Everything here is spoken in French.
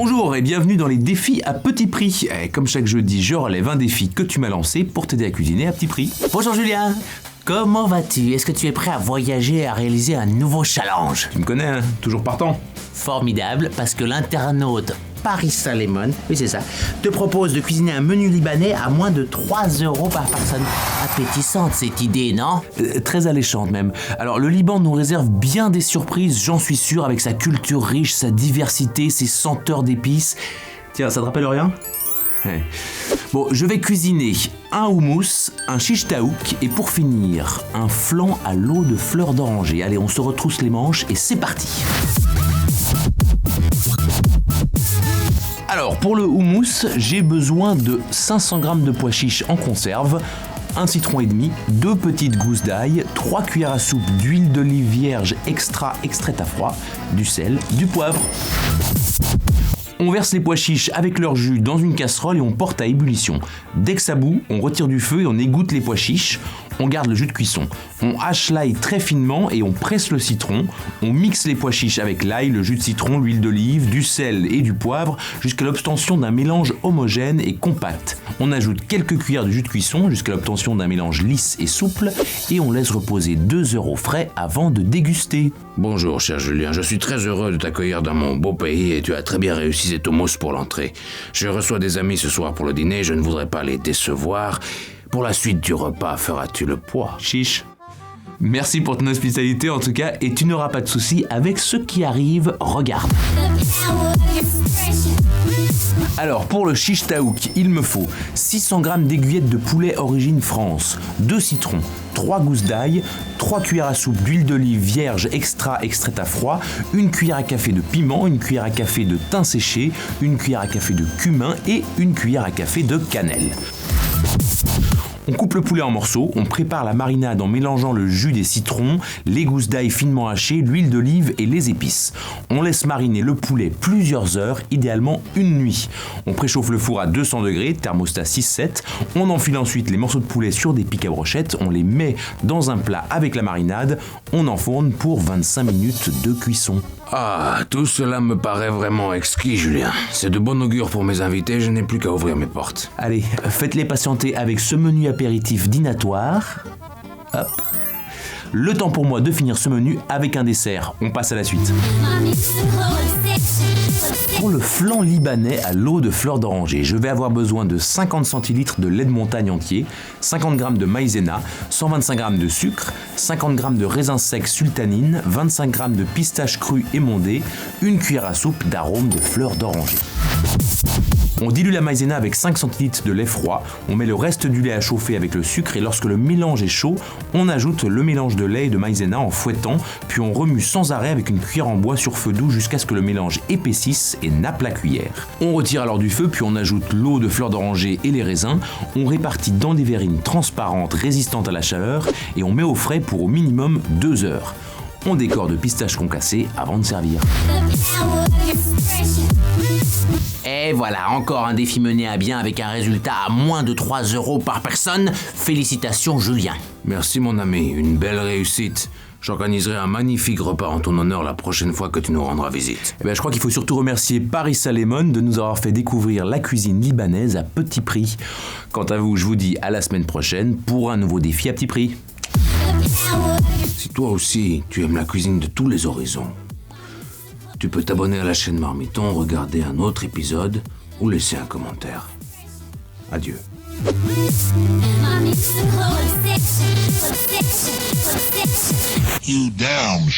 Bonjour et bienvenue dans les défis à petit prix. Comme chaque jeudi, je relève un défi que tu m'as lancé pour t'aider à cuisiner à petit prix. Bonjour Julien, comment vas-tu? Est-ce que tu es prêt à voyager et à réaliser un nouveau challenge? Tu me connais, hein? Toujours partant. Formidable, parce que l'internaute Paris Saint-Lémon, oui c'est ça, te propose de cuisiner un menu libanais à moins de 3 € par personne. Appétissante cette idée, non? Très alléchante même. Alors le Liban nous réserve bien des surprises, j'en suis sûr, avec sa culture riche, sa diversité, ses senteurs d'épices. Tiens, ça te rappelle rien? Ouais. Bon, je vais cuisiner un houmous, un shish taouk et pour finir, un flan à l'eau de fleurs d'oranger. Allez, on se retrousse les manches et c'est parti. Alors, pour le houmous, j'ai besoin de 500 g de pois chiches en conserve, un citron et demi, 2 petites gousses d'ail, 3 cuillères à soupe d'huile d'olive vierge extraite à froid, du sel, du poivre. On verse les pois chiches avec leur jus dans une casserole et on porte à ébullition. Dès que ça bout, on retire du feu et on égoutte les pois chiches. On garde le jus de cuisson. On hache l'ail très finement et on presse le citron. On mixe les pois chiches avec l'ail, le jus de citron, l'huile d'olive, du sel et du poivre jusqu'à l'obtention d'un mélange homogène et compact. On ajoute quelques cuillères de jus de cuisson jusqu'à l'obtention d'un mélange lisse et souple et on laisse reposer 2 heures au frais avant de déguster. Bonjour cher Julien, je suis très heureux de t'accueillir dans mon beau pays et tu as très bien réussi cet houmous pour l'entrée. Je reçois des amis ce soir pour le dîner, je ne voudrais pas les décevoir. Pour la suite du repas, feras-tu le poids? Chiche. Merci pour ton hospitalité en tout cas et tu n'auras pas de soucis avec ce qui arrive, regarde. Alors pour le shish taouk, il me faut 600 g d'aiguillettes de poulet origine France, 2 citrons, 3 gousses d'ail, 3 cuillères à soupe d'huile d'olive vierge extraite à froid, 1 cuillère à café de piment, 1 cuillère à café de thym séché, 1 cuillère à café de cumin et 1 cuillère à café de cannelle. On coupe le poulet en morceaux, on prépare la marinade en mélangeant le jus des citrons, les gousses d'ail finement hachées, l'huile d'olive et les épices. On laisse mariner le poulet plusieurs heures, idéalement une nuit. On préchauffe le four à 200 degrés, thermostat 6-7. On enfile ensuite les morceaux de poulet sur des pics à brochettes, on les met dans un plat avec la marinade, on enfourne pour 25 minutes de cuisson. Ah, tout cela me paraît vraiment exquis, Julien. C'est de bon augure pour mes invités, je n'ai plus qu'à ouvrir mes portes. Allez, faites-les patienter avec ce menu apéritif dînatoire. Hop. Le temps pour moi de finir ce menu avec un dessert. On passe à la suite. Pour le flan libanais à l'eau de fleurs d'oranger, je vais avoir besoin de 50 centilitres de lait de montagne entier, 50 g de maïzena, 125 g de sucre, 50 g de raisins secs sultanine, 25 g de pistaches crues émondées, 1 cuillère à soupe d'arôme de fleurs d'oranger. On dilue la maïzena avec 5 centilitres de lait froid, on met le reste du lait à chauffer avec le sucre et lorsque le mélange est chaud, on ajoute le mélange de lait et de maïzena en fouettant, puis on remue sans arrêt avec une cuillère en bois sur feu doux jusqu'à ce que le mélange épaississe et nappe la cuillère. On retire alors du feu, puis on ajoute l'eau de fleurs d'oranger et les raisins, on répartit dans des verrines transparentes résistantes à la chaleur et on met au frais pour au minimum 2 heures. On décore de pistaches concassées avant de servir. Et voilà, encore un défi mené à bien avec un résultat à moins de 3 € par personne. Félicitations Julien. Merci mon ami, une belle réussite. J'organiserai un magnifique repas en ton honneur la prochaine fois que tu nous rendras visite. Je crois qu'il faut surtout remercier Paris Saint-Lémon de nous avoir fait découvrir la cuisine libanaise à petit prix. Quant à vous, je vous dis à la semaine prochaine pour un nouveau défi à petit prix. Si toi aussi, tu aimes la cuisine de tous les horizons, tu peux t'abonner à la chaîne Marmiton, regarder un autre épisode ou laisser un commentaire. Adieu. You down.